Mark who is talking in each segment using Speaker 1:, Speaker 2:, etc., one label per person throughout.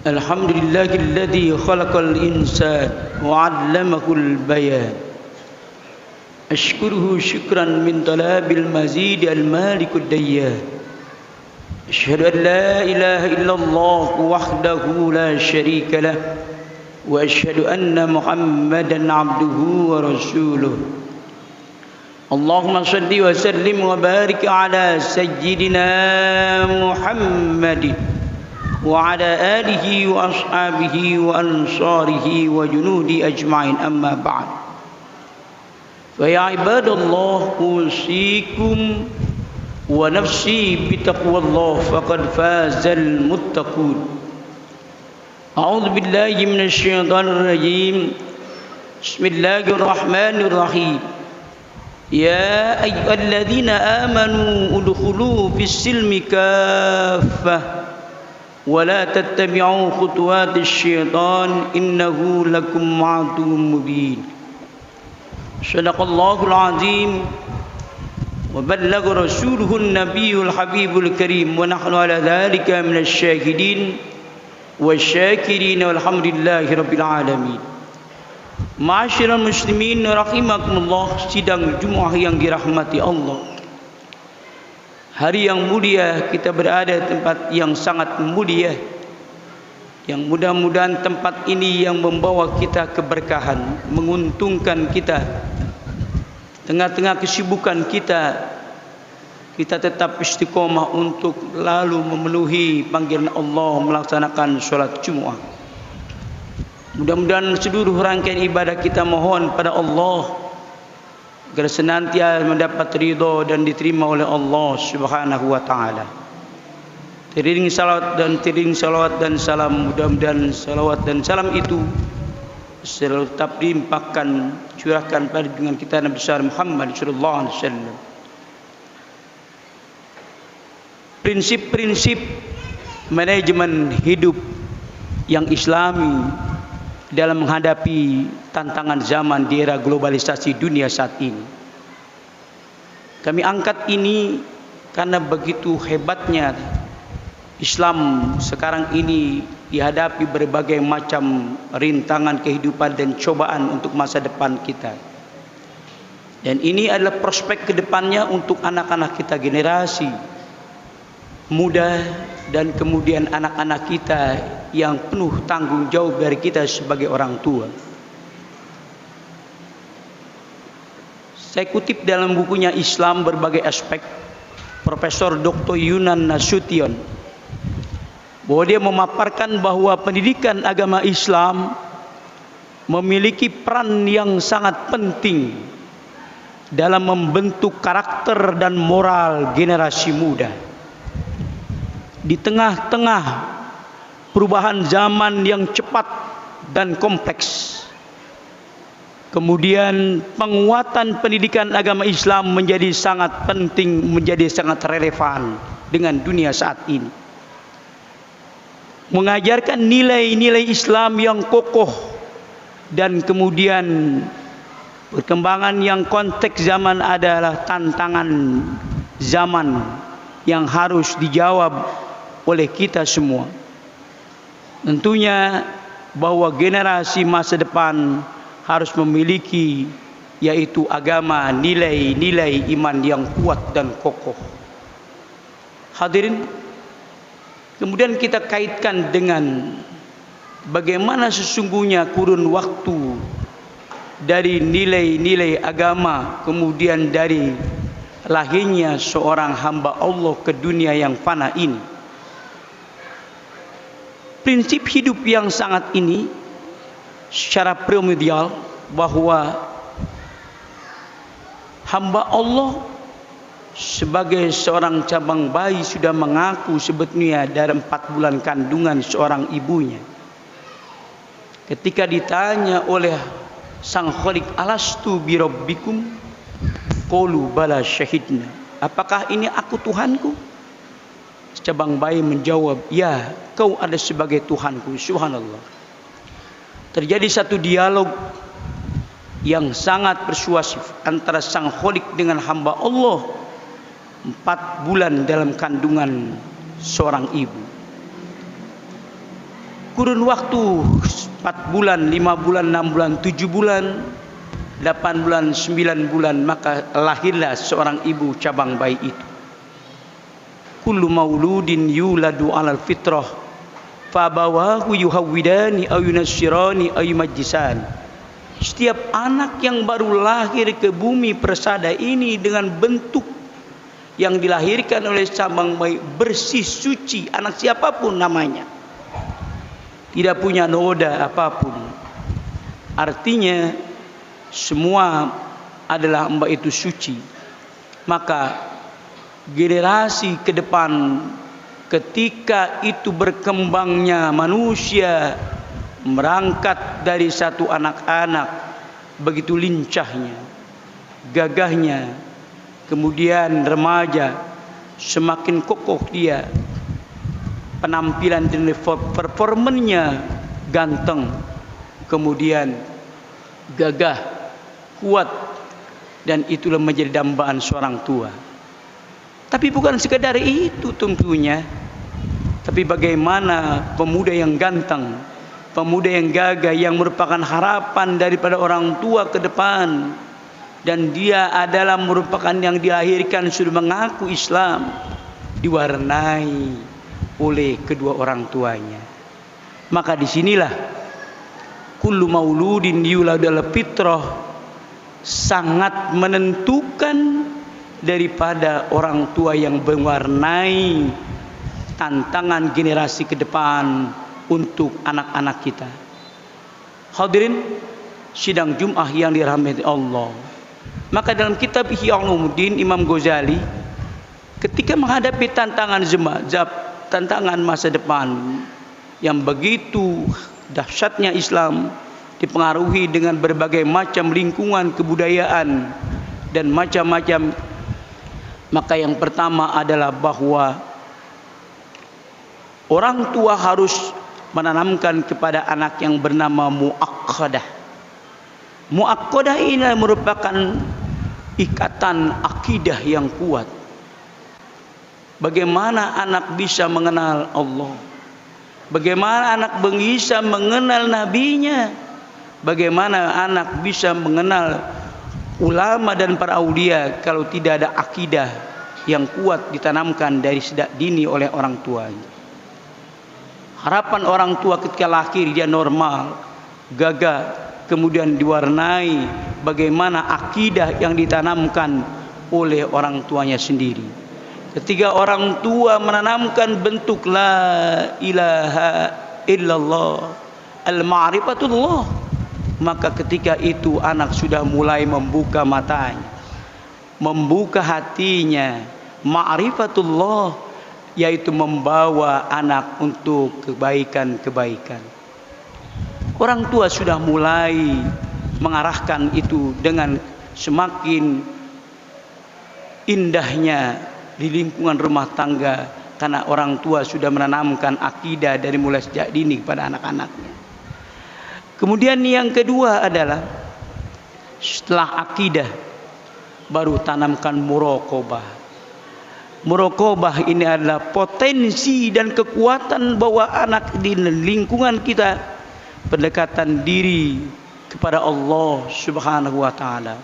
Speaker 1: Alhamdulillahilladzi khalaqal insana wa 'allamahul bayan. Ashkuruhu syukran min talabil mazid al-malikud dayyan. Asyhadu an la ilaha illallah wahdahu la syarika lah wa asyhadu anna Muhammadan 'abduhu wa rasuluh. Allahumma salli wa sallim wa barik ala sayyidina Muhammadin wa ala alihi wa ashabihi wa ansarihi wa junudi ajma'in, amma ba'd. Fa ya ibadallah, usikum wa nafsi bitaqwallah faqad fazal muttaqun. A'udzu billahi minasy syaithanir rajim. Bismillahirrahmanirrahim. Ya ayyuhalladzina amanu udkhulu fis-silmi kaffah wa la tattabi'u khutuwatis syaitan innahu lakum aduwwun mubin. Shadaqallahul azim wa ballagha rasuluhun nabiyyul habibul karim wa nahnu ala dzalika minasy syahidin wasyakirin walhamdulillahi rabbil alamin. Ma'asyiral muslimin rahimakumullah, sidang Jumat yang dirahmati Allah. Hari yang mulia, kita berada di tempat yang sangat mulia, yang mudah-mudahan tempat ini yang membawa kita keberkahan, menguntungkan kita. Tengah-tengah kesibukan kita tetap istiqomah untuk lalu memenuhi panggilan Allah melaksanakan sholat Jumat. Mudah-mudahan seluruh rangkaian ibadah kita mohon pada Allah agar senantiasa mendapat ridha dan diterima oleh Allah Subhanahu wa taala. Teriring salawat dan salam, mudah-mudahan salawat dan salam itu selalu tetap dilimpahkan, curahkan pada junjungan kita Nabi besar Muhammad sallallahu alaihi wasallam. Prinsip-prinsip manajemen hidup yang islami dalam menghadapi tantangan zaman di era globalisasi dunia saat ini. Kami angkat ini karena begitu hebatnya Islam sekarang ini dihadapi berbagai macam rintangan kehidupan dan cobaan untuk masa depan kita. Dan ini adalah prospek kedepannya untuk anak-anak kita, generasi muda dan kemudian anak-anak kita yang penuh tanggung jawab dari kita sebagai orang tua. Saya kutip dalam bukunya Islam Berbagai Aspek, Profesor Dr. Yunan Nasution, bahwa dia memaparkan bahwa pendidikan agama Islam memiliki peran yang sangat penting dalam membentuk karakter dan moral generasi muda. Di tengah-tengah perubahan zaman yang cepat dan kompleks, kemudian penguatan pendidikan agama Islam menjadi sangat penting, menjadi sangat relevan dengan dunia saat ini. Mengajarkan nilai-nilai Islam yang kokoh dan kemudian perkembangan yang konteks zaman adalah tantangan zaman yang harus dijawab oleh kita semua. Tentunya bahwa generasi masa depan harus memiliki yaitu agama, nilai-nilai iman yang kuat dan kokoh. Hadirin, kemudian kita kaitkan dengan bagaimana sesungguhnya kurun waktu dari nilai-nilai agama, kemudian dari lahirnya seorang hamba Allah ke dunia yang fana ini. Prinsip hidup yang sangat ini secara primordial bahwa hamba Allah sebagai seorang cabang bayi sudah mengaku sebetulnya dari 4 bulan kandungan seorang ibunya. Ketika ditanya oleh Sang Khalik, alastu birabbikum, qalu bala syahidna, apakah ini aku Tuhanku? Cabang bayi menjawab, ya, kau ada sebagai Tuhanku. Subhanallah. Terjadi satu dialog yang sangat persuasif antara Sang Khalik dengan hamba Allah 4 bulan dalam kandungan seorang ibu. Kurun waktu 4 bulan, 5 bulan, 6 bulan, 7 bulan, 8 bulan, 9 bulan, maka lahirlah seorang ibu cabang bayi itu. Kullu mauludin yuladu alal fitrah fabawahu yuhawwidani aw yunassirani aw yumajjisan. Setiap anak yang baru lahir ke bumi persada ini dengan bentuk yang dilahirkan oleh cabang bayi bersih suci, anak siapapun namanya, tidak punya noda apapun, artinya semua adalah mbak itu suci. Maka generasi ke depan ketika itu berkembangnya manusia merangkat dari satu anak-anak begitu lincahnya, gagahnya, kemudian remaja, semakin kokoh dia, penampilan dan performanya ganteng, kemudian gagah, kuat, dan itulah menjadi dambaan seorang tua. Tapi bukan sekadar itu tentunya, tapi bagaimana pemuda yang ganteng, pemuda yang gagah, yang merupakan harapan daripada orang tua ke depan, dan dia adalah merupakan yang dilahirkan sudah mengaku Islam, diwarnai oleh kedua orang tuanya. Maka disinilah kullu mauludin yuladu ala fitrah sangat menentukan daripada orang tua yang mewarnai tantangan generasi ke depan untuk anak-anak kita. Hadirin sidang Jumat yang dirahmati Allah. Maka dalam kitab Ihya Ulumuddin Imam Ghazali ketika menghadapi tantangan masa depan yang begitu dahsyatnya Islam, dipengaruhi dengan berbagai macam lingkungan kebudayaan dan macam-macam, maka yang pertama adalah bahwa orang tua harus menanamkan kepada anak yang bernama muaqqadah. Muaqqadah ini merupakan ikatan akidah yang kuat. Bagaimana anak bisa mengenal Allah? Bagaimana anak bisa mengenal nabinya? Bagaimana anak bisa mengenal ulama dan para aulia kalau tidak ada akidah yang kuat ditanamkan dari sejak dini oleh orang tuanya? Harapan orang tua ketika lahir dia normal, gagah, kemudian diwarnai bagaimana akidah yang ditanamkan oleh orang tuanya sendiri. Ketika orang tua menanamkan bentuk la ilaha illallah al-ma'rifatullah, maka ketika itu anak sudah mulai membuka matanya, membuka hatinya, ma'rifatullah, yaitu membawa anak untuk kebaikan-kebaikan. Orang tua sudah mulai mengarahkan itu dengan semakin indahnya di lingkungan rumah tangga, karena orang tua sudah menanamkan akidah dari mulai sejak dini kepada anak-anaknya. Kemudian yang kedua adalah setelah akidah baru tanamkan muraqabah. Muraqabah ini adalah potensi dan kekuatan bahwa anak di lingkungan kita pendekatan diri kepada Allah Subhanahu wa taala.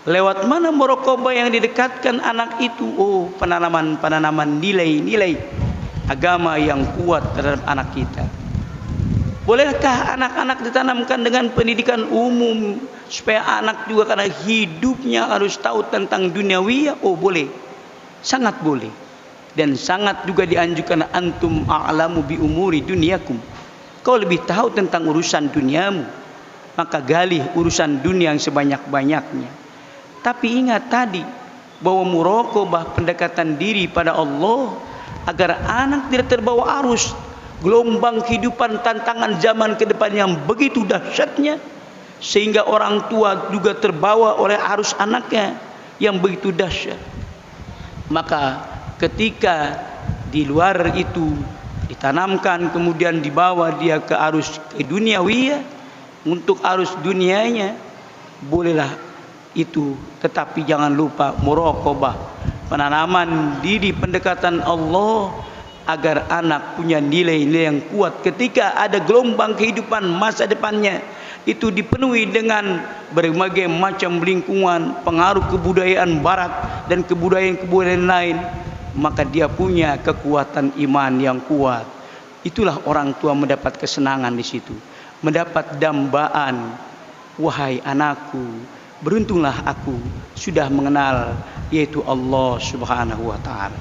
Speaker 1: Lewat mana muraqabah yang didekatkan anak itu? Oh, penanaman nilai-nilai agama yang kuat terhadap anak kita. Bolehkah anak-anak ditanamkan dengan pendidikan umum supaya anak juga karena hidupnya harus tahu tentang duniawiyah? Oh, boleh. Sangat boleh. Dan sangat juga dianjurkan, antum a'lamu bi umuri dunyakum. Kau lebih tahu tentang urusan duniamu, maka galih urusan dunia yang sebanyak-banyaknya. Tapi ingat tadi bahwa muraqabah pendekatan diri pada Allah agar anak tidak terbawa arus gelombang kehidupan tantangan zaman ke depan yang begitu dahsyatnya, sehingga orang tua juga terbawa oleh arus anaknya yang begitu dahsyat. Maka ketika di luar itu ditanamkan, kemudian dibawa dia ke arus duniawiyah, untuk arus dunianya bolehlah itu, tetapi jangan lupa muraqabah penanaman diri pendekatan Allah agar anak punya nilai-nilai yang kuat ketika ada gelombang kehidupan masa depannya itu dipenuhi dengan berbagai macam lingkungan, pengaruh kebudayaan barat dan kebudayaan-kebudayaan lain, maka dia punya kekuatan iman yang kuat. Itulah orang tua mendapat kesenangan di situ, mendapat dambaan, wahai anakku, beruntunglah aku sudah mengenal yaitu Allah Subhanahu wa taala.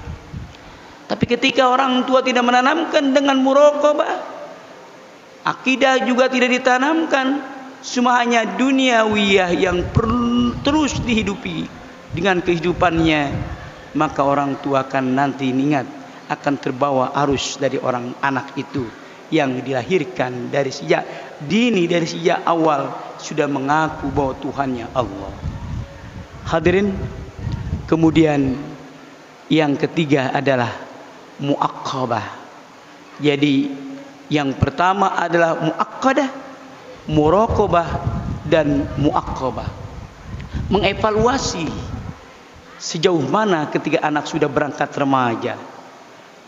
Speaker 1: Tapi ketika orang tua tidak menanamkan dengan muraqabah, akidah juga tidak ditanamkan, cuma hanya duniawiyah yang terus dihidupi dengan kehidupannya, maka orang tua akan nanti ingat akan terbawa arus dari orang anak itu yang dilahirkan dari sejak dini, dari sejak awal sudah mengaku bahwa Tuhannya Allah. Hadirin, kemudian yang ketiga adalah muaqqabah. Jadi yang pertama adalah muaqqadah, muraqabah dan muaqqabah. Mengevaluasi sejauh mana ketika anak sudah berangkat remaja.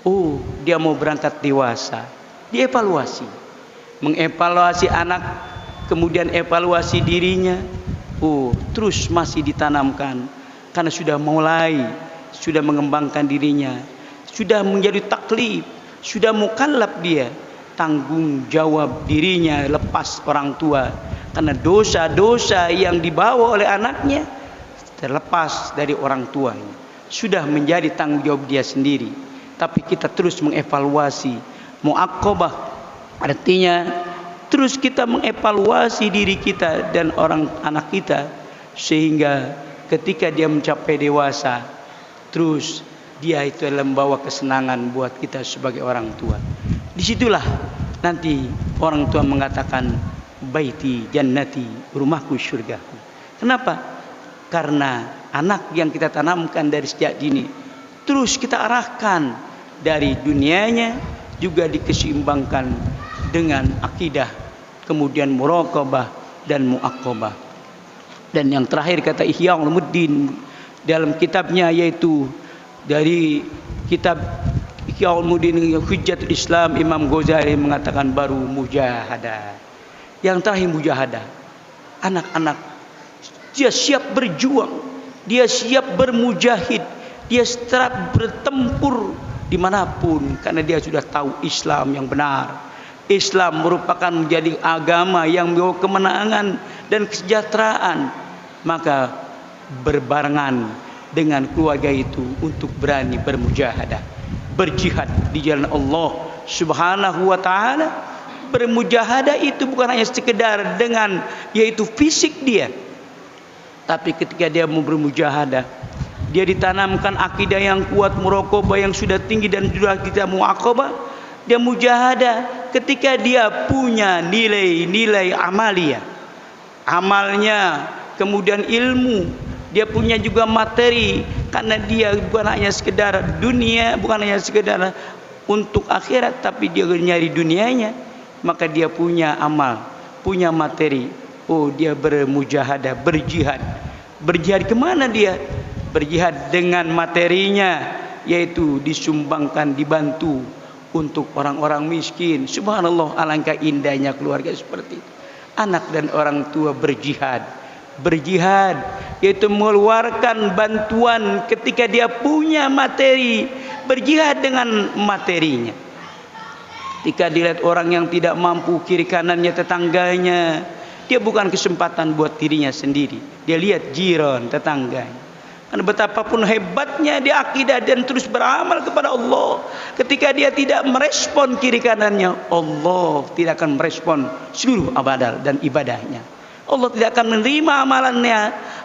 Speaker 1: Oh, dia mau berangkat dewasa. Dievaluasi. Mengevaluasi anak, kemudian evaluasi dirinya. Oh, terus masih ditanamkan karena sudah mulai, sudah mengembangkan dirinya, sudah menjadi taklif, sudah mukallaf dia, tanggung jawab dirinya lepas orang tua karena dosa-dosa yang dibawa oleh anaknya terlepas dari orang tuanya, sudah menjadi tanggung jawab dia sendiri. Tapi kita terus mengevaluasi. Muaqqabah artinya terus kita mengevaluasi diri kita dan orang anak kita sehingga ketika dia mencapai dewasa terus dia itu adalah membawa kesenangan buat kita sebagai orang tua. Disitulah nanti orang tua mengatakan baiti jannati, rumahku surgaku. Kenapa? Karena anak yang kita tanamkan dari sejak dini terus kita arahkan dari dunianya juga dikeseimbangkan dengan akidah, kemudian muraqabah dan muaqqabah. Dan yang terakhir kata Ihya Ulumuddin dalam kitabnya, yaitu dari kitab Ihya Ulumuddin Hujjatul Islam, Imam Ghazali mengatakan baru mujahadah. Yang terakhir mujahadah. Anak-anak dia siap berjuang, dia siap bermujahid, dia siap bertempur dimanapun karena dia sudah tahu Islam yang benar. Islam merupakan menjadi agama yang membawa kemenangan dan kesejahteraan. Maka berbarengan dengan keluarga itu untuk berani bermujahadah, berjihad di jalan Allah Subhanahu wa taala. Bermujahadah itu bukan hanya sekedar dengan yaitu fisik dia, tapi ketika dia mau bermujahadah, dia ditanamkan akidah yang kuat, muraqabah yang sudah tinggi dan sudah kita muaqqabah. Dia mujahadah ketika dia punya nilai-nilai amalia, amalnya, kemudian ilmu, dia punya juga materi, karena dia bukan hanya sekedar dunia, bukan hanya sekedar untuk akhirat, tapi dia nyari dunianya, maka dia punya amal, punya materi. Oh, dia bermujahadah, berjihad. Berjihad kemana dia? Berjihad dengan materinya, yaitu disumbangkan, dibantu untuk orang-orang miskin. Subhanallah, alangkah indahnya keluarga seperti itu. Anak dan orang tua berjihad. Berjihad yaitu mengeluarkan bantuan ketika dia punya materi. Berjihad dengan materinya. Ketika dilihat orang yang tidak mampu, kiri kanannya tetangganya, dia bukan kesempatan buat dirinya sendiri. Dia lihat jiran, tetangganya. Karena betapapun hebatnya dia akidah dan terus beramal kepada Allah, ketika dia tidak merespon kiri kanannya, Allah tidak akan merespon seluruh amal dan ibadahnya. Allah tidak akan menerima amalannya.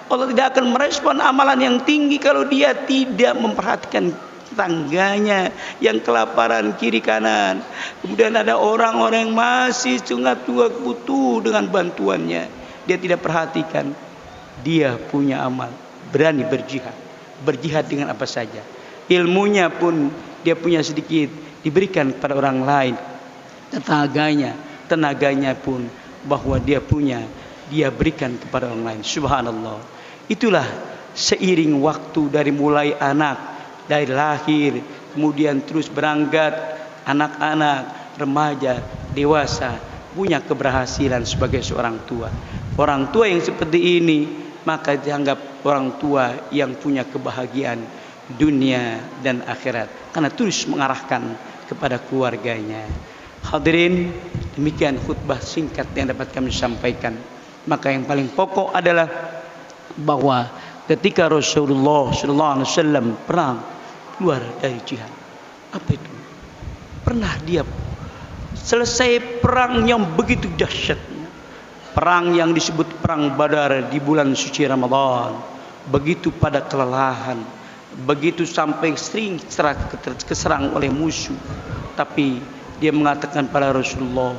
Speaker 1: Allah tidak akan merespon amalan yang tinggi kalau dia tidak memperhatikan tetangganya yang kelaparan kiri kanan. Kemudian ada orang-orang yang masih sangat tua butuh dengan bantuannya, dia tidak perhatikan. Dia punya amal, berani berjihad. Berjihad dengan apa saja. Ilmunya pun dia punya sedikit, diberikan kepada orang lain. Tenaganya pun bahwa dia punya, dia berikan kepada orang lain. Subhanallah. Itulah seiring waktu dari mulai anak dari lahir, kemudian terus berangkat anak-anak, remaja, dewasa, punya keberhasilan sebagai seorang tua. Orang tua yang seperti ini maka dianggap orang tua yang punya kebahagiaan dunia dan akhirat karena terus mengarahkan kepada keluarganya. Hadirin, demikian khutbah singkat yang dapat kami sampaikan. Maka yang paling pokok adalah bahwa ketika Rasulullah SAW perang keluar dari jihad, apa itu? Pernah dia selesai perang yang begitu dahsyat, perang yang disebut perang Badar di bulan suci Ramadan, begitu pada kelelahan, begitu sampai sering keserang oleh musuh, tapi dia mengatakan pada Rasulullah,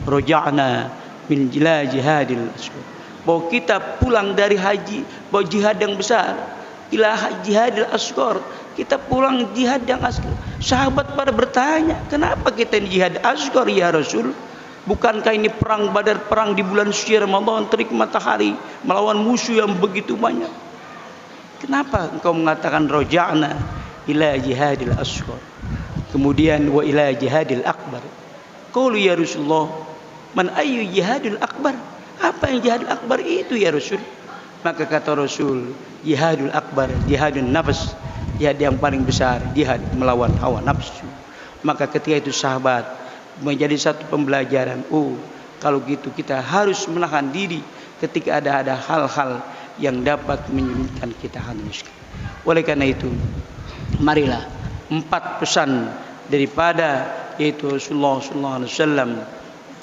Speaker 1: roja'na min jihadil asghar, bahwa kita pulang dari haji, bahwa jihad yang besar, ila jihadil asghar, kita pulang jihad yang asghar. Sahabat pada bertanya, kenapa kita ini jihad asghar ya Rasul? Bukankah ini perang Badar, perang di bulan suci Ramadan, terik matahari, melawan musuh yang begitu banyak? Kenapa engkau mengatakan roja'na ila jihadil asghar, kemudian wa ila jihadil akbar? Qalu ya Rasulullah, man ayyu jihadil akbar? Apa yang jihadil akbar itu ya Rasul? Maka kata Rasul, jihadul akbar, jihadun nafs, jihad yang paling besar, jihad melawan hawa nafsu. Maka ketika itu sahabat menjadi satu pembelajaran, oh kalau gitu kita harus menahan diri ketika ada hal-hal yang dapat menyulitkan kita hangus. Oleh karena itu, marilah 4 pesan daripada yaitu Rasulullah SAW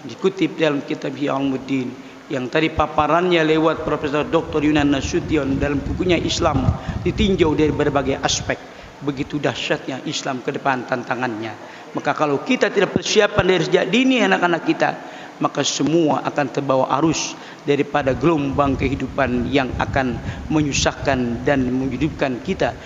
Speaker 1: dikutip dalam kitab Ihya Ulumuddin yang tadi paparannya lewat Profesor Dr. Yunan Nasution dalam bukunya Islam ditinjau dari berbagai aspek. Begitu dahsyatnya Islam ke depan tantangannya. Maka kalau kita tidak persiapan dari sejak dini anak-anak kita, maka semua akan terbawa arus daripada gelombang kehidupan yang akan menyusahkan dan menyulitkan kita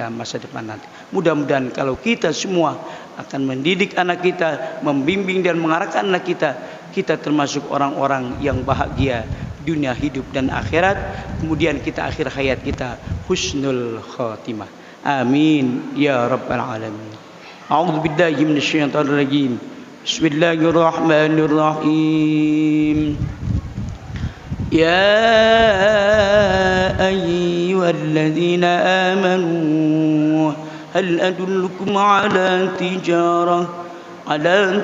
Speaker 1: masa depan nanti. Mudah-mudahan kalau kita semua akan mendidik anak kita, membimbing dan mengarahkan anak kita, kita termasuk orang-orang yang bahagia dunia, hidup dan akhirat. Kemudian kita akhir hayat kita husnul khatimah. Amin ya rabbal alamin. A'udzu billahi minasyaitonir rajim. Bismillahirrahmanirrahim. Ya ayyuhalladzina amanu hal adullukum ala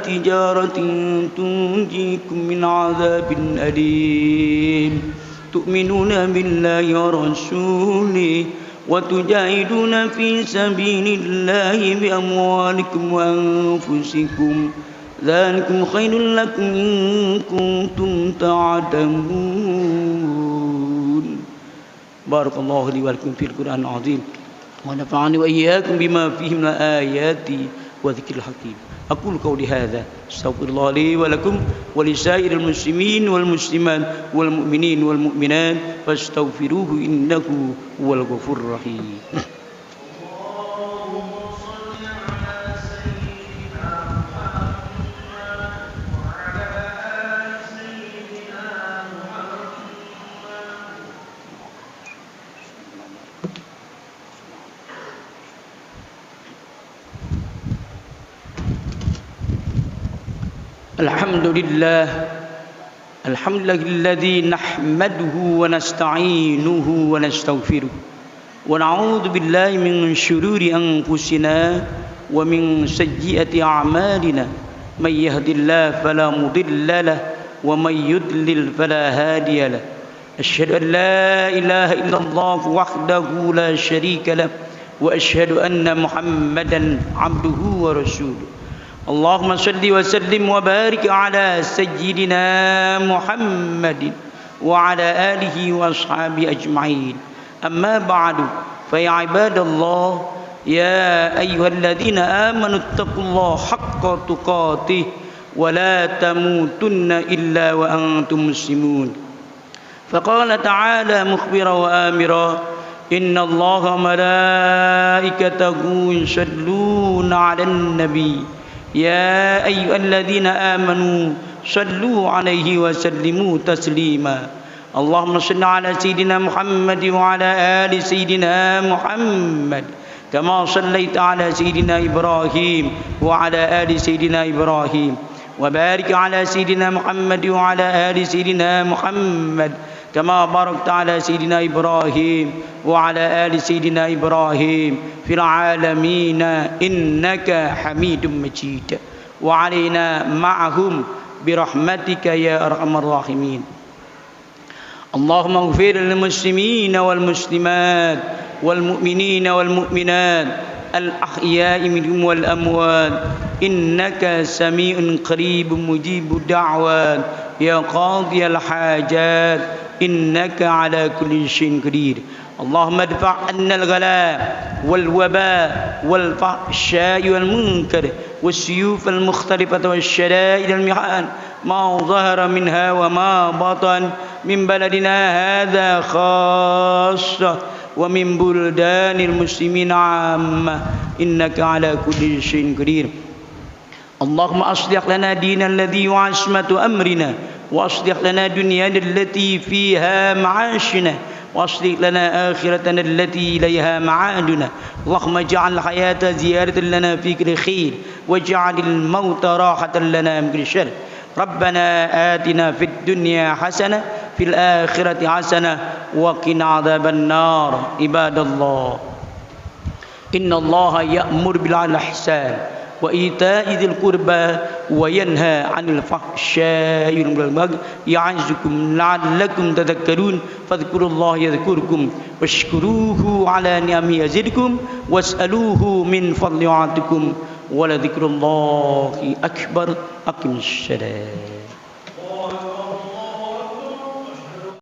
Speaker 1: tijaratin tunjikum min azabin alim tu'minuna billahi wa rasulihi wa tujahiduna fi sabilillahi bi amwalikum wa anfusikum dzalikum khairul lakum in kuntum ta'lamun. Barakallahu li wa lakum fil Qur'anil azim wa nafa'ani wa iyyakum bima fihi min ayati wa dzikril hakim. Aqulu qawli hadza astaghfirullah li wa lakum wa lisairil muslimin wal muslimat wal mu'minin wal mu'minat fastaghfiruhu innahu huwal ghafurur rahim. Alhamdulillah alladzi nahmaduhu wa nasta'inuhu wa nastaghfiruh wa na'udzu billahi min syururi anfusina wa min sayyiati a'malina may yahdihillahu fala mudilla lahu wa may yudlil fala hadiya lahu. Asyhadu an la ilaha illallah wahdahu la syarika lahu wa asyhadu anna Muhammadan 'abduhu wa rasuluh. Allahumma salli wa sallim wa barik ala sayyidina Muhammadin wa ala alihi wa ashabihi ajma'in. Amma ba'du, fa ya ibadallah, ya ayyuhalladzina amanu taqullaha haqqa tuqatih wa la tamutunna illa wa antum muslimun. Faqala ta'ala mukhbira wa amira, inna Allaha malaikatahu yusalluna 'alan nabi يا أيها الذين آمنوا صلوا عليه وسلموا تسليما اللهم صل على سيدنا محمد وعلى آل سيدنا محمد كما صليت على سيدنا إبراهيم وعلى آل سيدنا إبراهيم وبارك على سيدنا محمد وعلى آل سيدنا محمد كما باركت على سيدنا إبراهيم وعلى آل سيدنا إبراهيم في العالمين إنك حميد مجيد وعلينا معهم برحمتك يا أرحم الراحمين. اللهم اغفر للمسلمين والمسلمات والمؤمنين والمؤمنات الأحياء منهم والأموات إنك سميع قريب مجيب الدعوات يا قاضي الحاجات إنك على كل شيء قدير. اللهم ادفع عنا الغلاء والوباء والفحشاء والمنكر والسيوف المختلفة والشدائد المحن ما ظهر منها وما بطن من بلدنا هذا خاصة ومن بلدان المسلمين عامة إنك على كل شيء قدير. اللهم أصلح لنا دينا الذي هو عصمة أمرنا وأصلح لنا دنيانا التي فيها معاشنا وأصلح لنا آخرتنا التي إليها معادنا. اللهم اجعل الحياة زيادة لنا في كل خير واجعل الموت راحة لنا من كل شر. ربنا آتنا في الدنيا حسنة في الآخرة حسنة وقنا عذاب النار. عباد الله إن الله يأمر بالإحسان وإيتاء ذي القربى وينهى عن الفحشاء والمنكر يعظكم لعلكم تذكرون فاذكروا الله يذكركم واشكروه على نعمه يزدكم واسألوه من فضل يعطكم ولذكر الله أكبر. أقم الصلاة.